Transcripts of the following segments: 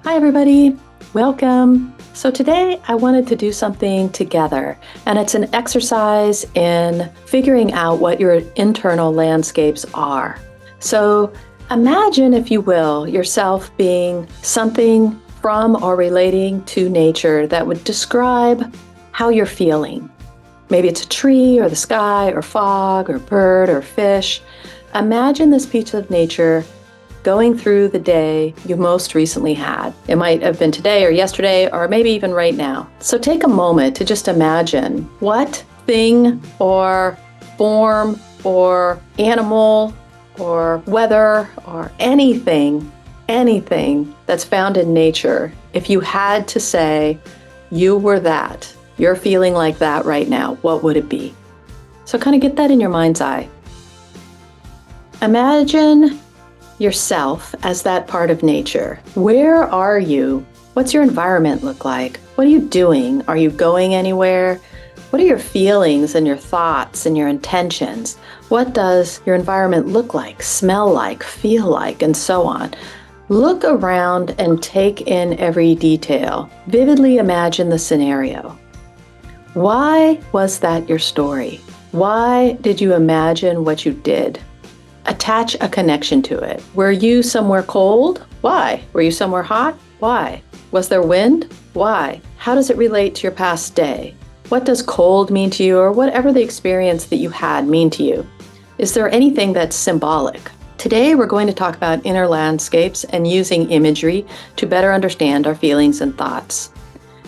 Hi, everybody. Welcome. So today I wanted to do something together, and it's an exercise in figuring out what your internal landscapes are. So imagine, if you will, yourself being something from or relating to nature that would describe how you're feeling. Maybe it's a tree or the sky or fog or bird or fish. Imagine this piece of nature going through the day you most recently had. It might have been today or yesterday or maybe even right now. So take a moment to just imagine what thing or form or animal or weather or anything that's found in nature, if you had to say you were that, you're feeling like that right now, what would it be? So kind of get that in your mind's eye. Imagine yourself as that part of nature. Where are you? What's your environment look like? What are you doing? Are you going anywhere? What are your feelings and your thoughts and your intentions? What does your environment look like, smell like, feel like, and so on? Look around and take in every detail. Vividly imagine the scenario. Why was that your story? Why did you imagine what you did? Attach a connection to it. Were you somewhere cold? Why? Were you somewhere hot? Why? Was there wind? Why? How does it relate to your past day? What does cold mean to you, or whatever the experience that you had mean to you? Is there anything that's symbolic? Today, we're going to talk about inner landscapes and using imagery to better understand our feelings and thoughts.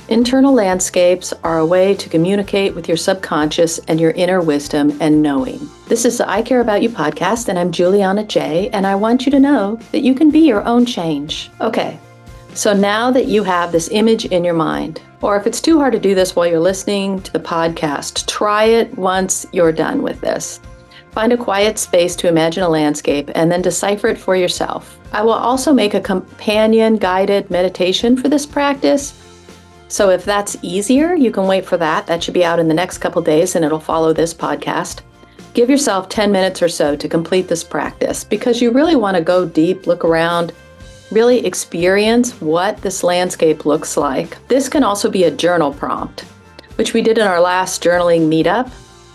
Internal landscapes are a way to communicate with your subconscious and your inner wisdom and knowing. This is the I Care About You podcast, and I'm Juliana J., and I want you to know that you can be your own change. Okay, so now that you have this image in your mind, or if it's too hard to do this while you're listening to the podcast, try it once you're done with this. Find a quiet space to imagine a landscape and then decipher it for yourself. I will also make a companion guided meditation for this practice. So if that's easier, you can wait for that. That should be out in the next couple days, and it'll follow this podcast. Give yourself 10 minutes or so to complete this practice, because you really want to go deep, look around, really experience what this landscape looks like. This can also be a journal prompt, which we did in our last journaling meetup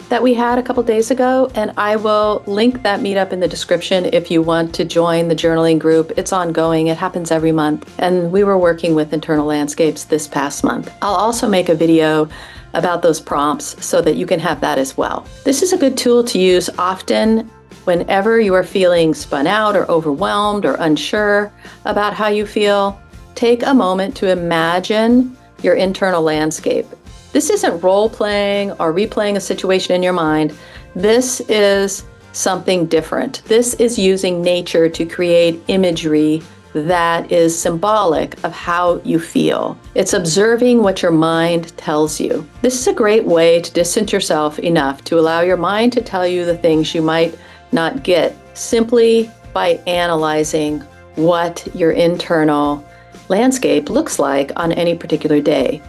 that we had a couple days ago, and I will link that meetup in the description if you want to join the journaling group. It's ongoing. It happens every month, and we were working with internal landscapes this past month. I'll also make a video about those prompts so that you can have that as well. This is a good tool to use often whenever you are feeling spun out or overwhelmed or unsure about how you feel. Take a moment to imagine your internal landscape. This isn't role-playing or replaying a situation in your mind. This is something different. This is using nature to create imagery that is symbolic of how you feel. It's observing what your mind tells you. This is a great way to distance yourself enough to allow your mind to tell you the things you might not get simply by analyzing what your internal landscape looks like on any particular day.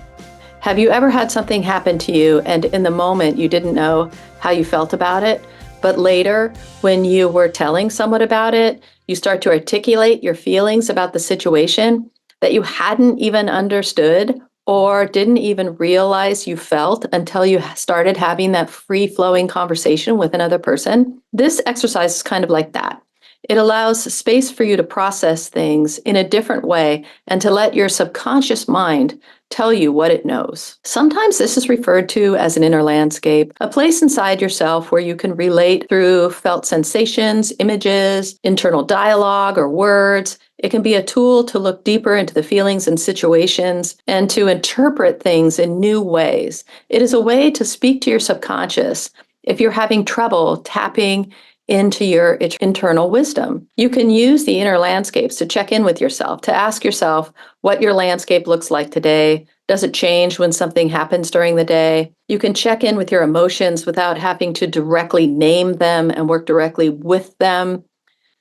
Have you ever had something happen to you and in the moment you didn't know how you felt about it, but later when you were telling someone about it, you start to articulate your feelings about the situation that you hadn't even understood or didn't even realize you felt until you started having that free-flowing conversation with another person? This exercise is kind of like that. It allows space for you to process things in a different way and to let your subconscious mind tell you what it knows. Sometimes this is referred to as an inner landscape, a place inside yourself where you can relate through felt sensations, images, internal dialogue, or words. It can be a tool to look deeper into the feelings and situations and to interpret things in new ways. It is a way to speak to your subconscious if you're having trouble tapping into your internal wisdom. You can use the inner landscapes to check in with yourself, to ask yourself what your landscape looks like today. Does it change when something happens during the day? You can check in with your emotions without having to directly name them and work directly with them.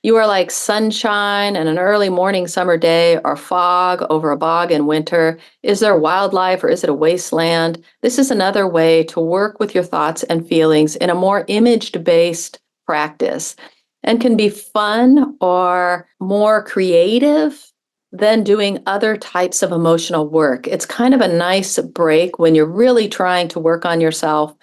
You are like sunshine and an early morning summer day, or fog over a bog in winter. Is there wildlife or is it a wasteland? This is another way to work with your thoughts and feelings in a more image-based practice, and can be fun or more creative then doing other types of emotional work. It's kind of a nice break when you're really trying to work on yourself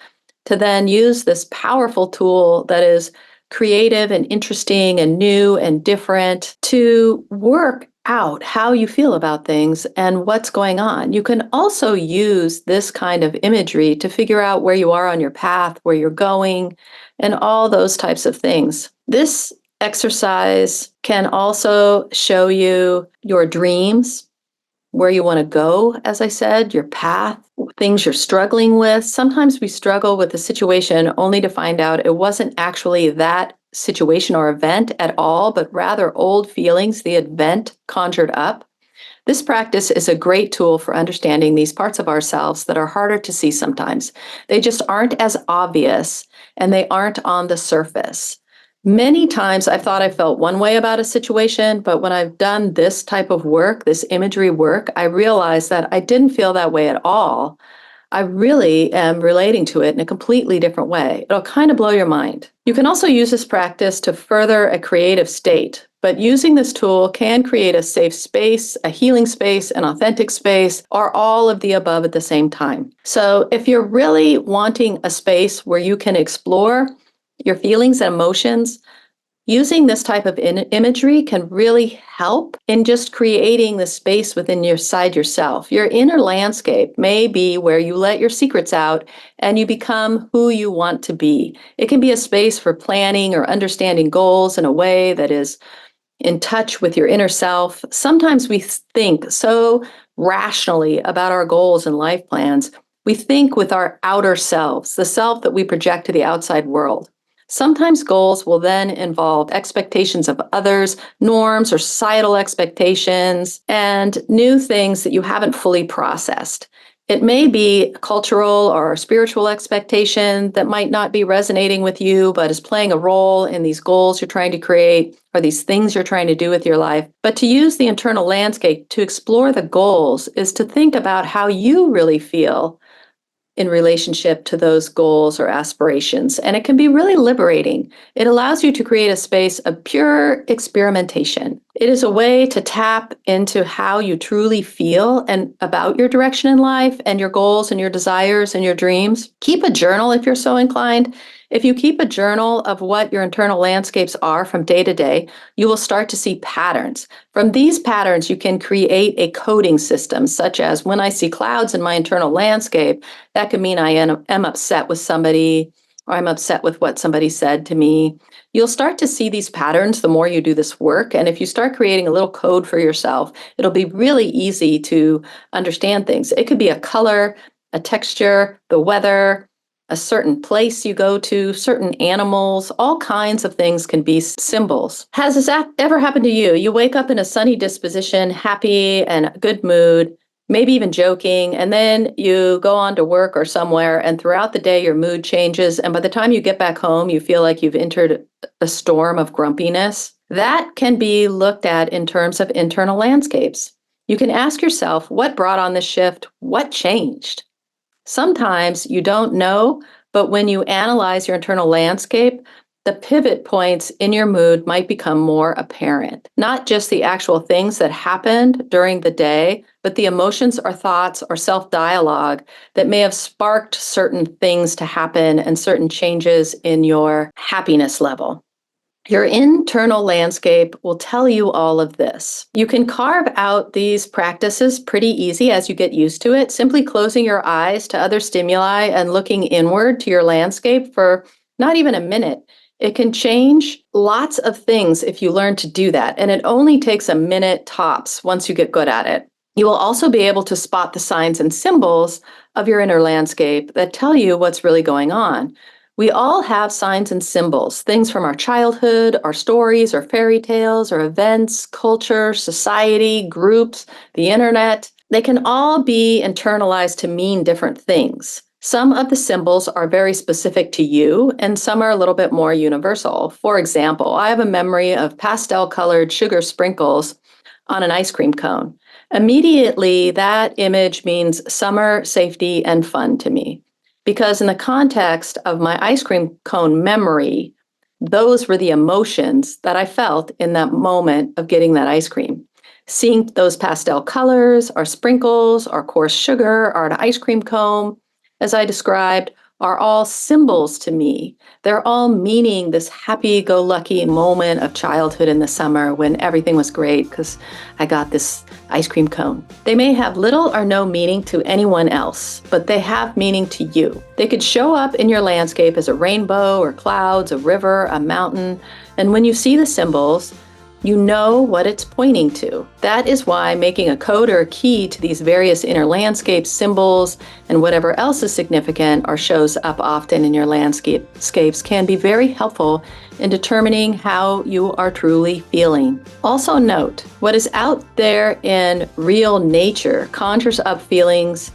to then use this powerful tool that is creative and interesting and new and different to work out how you feel about things and what's going on. You can also use this kind of imagery to figure out where you are on your path, where you're going, and all those types of things. This exercise can also show you your dreams, where you want to go, as I said, your path, things you're struggling with. Sometimes we struggle with a situation only to find out it wasn't actually that situation or event at all, but rather old feelings the event conjured up. This practice is a great tool for understanding these parts of ourselves that are harder to see sometimes. They just aren't as obvious and they aren't on the surface. Many times I thought I felt one way about a situation, but when I've done this type of work, this imagery work, I realized that I didn't feel that way at all. I really am relating to it in a completely different way. It'll kind of blow your mind. You can also use this practice to further a creative state, but using this tool can create a safe space, a healing space, an authentic space, or all of the above at the same time. So if you're really wanting a space where you can explore your feelings and emotions, using this type of imagery can really help in just creating the space within yourself. Your inner landscape may be where you let your secrets out and you become who you want to be. It can be a space for planning or understanding goals in a way that is in touch with your inner self. Sometimes we think so rationally about our goals and life plans. We think with our outer selves, the self that we project to the outside world. Sometimes goals will then involve expectations of others, norms or societal expectations, and new things that you haven't fully processed. It may be a cultural or spiritual expectation that might not be resonating with you, but is playing a role in these goals you're trying to create or these things you're trying to do with your life. But to use the internal landscape to explore the goals is to think about how you really feel in relationship to those goals or aspirations. And it can be really liberating. It allows you to create a space of pure experimentation. It is a way to tap into how you truly feel and about your direction in life and your goals and your desires and your dreams. Keep a journal if you're so inclined. If you keep a journal of what your internal landscapes are from day to day, you will start to see patterns. From these patterns, you can create a coding system, such as when I see clouds in my internal landscape, that could mean I am upset with somebody or I'm upset with what somebody said to me. You'll start to see these patterns the more you do this work. And if you start creating a little code for yourself, it'll be really easy to understand things. It could be a color, a texture, the weather, a certain place you go to, certain animals, all kinds of things can be symbols. Has this ever happened to you? You wake up in a sunny disposition, happy and good mood, maybe even joking, and then you go on to work or somewhere, and throughout the day your mood changes, and by the time you get back home, you feel like you've entered a storm of grumpiness. That can be looked at in terms of internal landscapes. You can ask yourself, what brought on this shift? What changed? Sometimes you don't know, but when you analyze your internal landscape, the pivot points in your mood might become more apparent. Not just the actual things that happened during the day, but the emotions or thoughts or self-dialogue that may have sparked certain things to happen and certain changes in your happiness level. Your internal landscape will tell you all of this. You can carve out these practices pretty easy as you get used to it, simply closing your eyes to other stimuli and looking inward to your landscape for not even a minute. It can change lots of things if you learn to do that, and it only takes a minute tops once you get good at it. You will also be able to spot the signs and symbols of your inner landscape that tell you what's really going on. We all have signs and symbols, things from our childhood, our stories or fairy tales or events, culture, society, groups, the internet. They can all be internalized to mean different things. Some of the symbols are very specific to you, and some are a little bit more universal. For example, I have a memory of pastel-colored sugar sprinkles on an ice cream cone. Immediately, that image means summer, safety, and fun to me. Because in the context of my ice cream cone memory, those were the emotions that I felt in that moment of getting that ice cream. Seeing those pastel colors, or sprinkles, or coarse sugar, or an ice cream cone, as I described, are all symbols to me. They're all meaning this happy-go-lucky moment of childhood in the summer when everything was great because I got this ice cream cone. They may have little or no meaning to anyone else, but they have meaning to you. They could show up in your landscape as a rainbow or clouds, a river, a mountain, and when you see the symbols, you know what it's pointing to. That is why making a code or a key to these various inner landscape symbols and whatever else is significant or shows up often in your landscapes can be very helpful in determining how you are truly feeling. Also note, what is out there in real nature conjures up feelings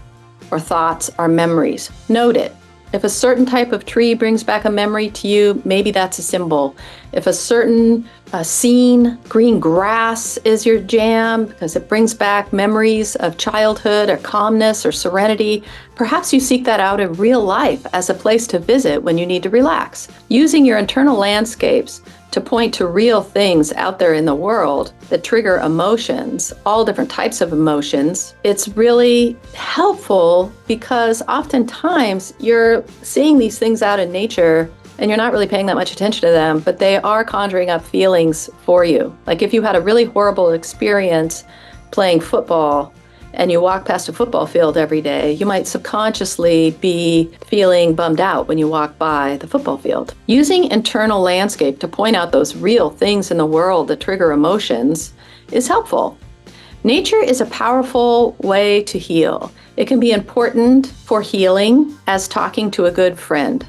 or thoughts or memories. Note it. If a certain type of tree brings back a memory to you, maybe that's a symbol. If a certain scene, green grass is your jam because it brings back memories of childhood or calmness or serenity, perhaps you seek that out in real life as a place to visit when you need to relax. Using your internal landscapes to point to real things out there in the world that trigger emotions, all different types of emotions, it's really helpful because oftentimes you're seeing these things out in nature and you're not really paying that much attention to them, but they are conjuring up feelings for you. Like if you had a really horrible experience playing football and you walk past a football field every day, you might subconsciously be feeling bummed out when you walk by the football field. Using internal landscape to point out those real things in the world that trigger emotions is helpful. Nature is a powerful way to heal. It can be important for healing as talking to a good friend.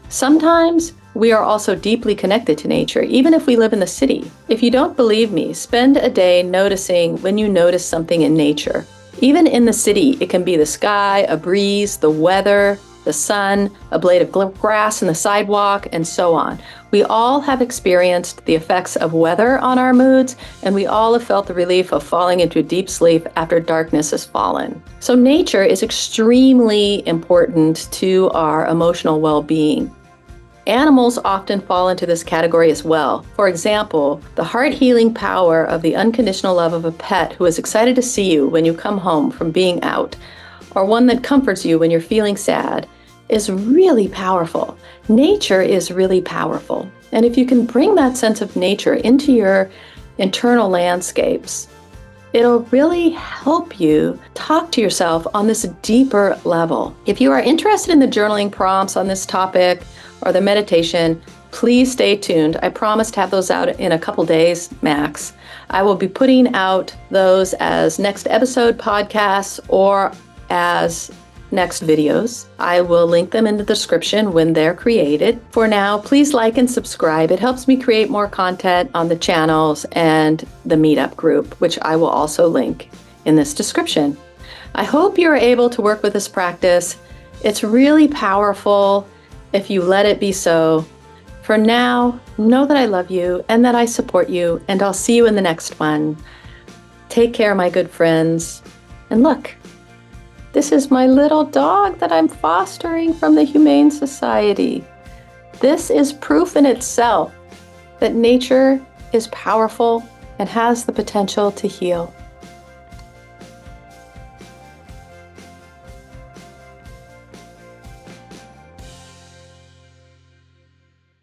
Sometimes we are also deeply connected to nature, even if we live in the city. If you don't believe me, spend a day noticing when you notice something in nature. Even in the city, it can be the sky, a breeze, the weather, the sun, a blade of grass in the sidewalk, and so on. We all have experienced the effects of weather on our moods, and we all have felt the relief of falling into deep sleep after darkness has fallen. So nature is extremely important to our emotional well-being. Animals often fall into this category as well. For example, the heart-healing power of the unconditional love of a pet who is excited to see you when you come home from being out, or one that comforts you when you're feeling sad, is really powerful. Nature is really powerful. And if you can bring that sense of nature into your internal landscapes, it'll really help you talk to yourself on this deeper level. If you are interested in the journaling prompts on this topic or the meditation, please stay tuned. I promise to have those out in a couple days max. I will be putting out those as next episode podcasts or as next videos. I will link them in the description when they're created. For now, please like and subscribe. It helps me create more content on the channels and the meetup group, which I will also link in this description. I hope you're able to work with this practice. It's really powerful if you let it be so. For now, know that I love you and that I support you, and I'll see you in the next one. Take care, my good friends. And look, this is my little dog that I'm fostering from the Humane Society. This is proof in itself that nature is powerful and has the potential to heal.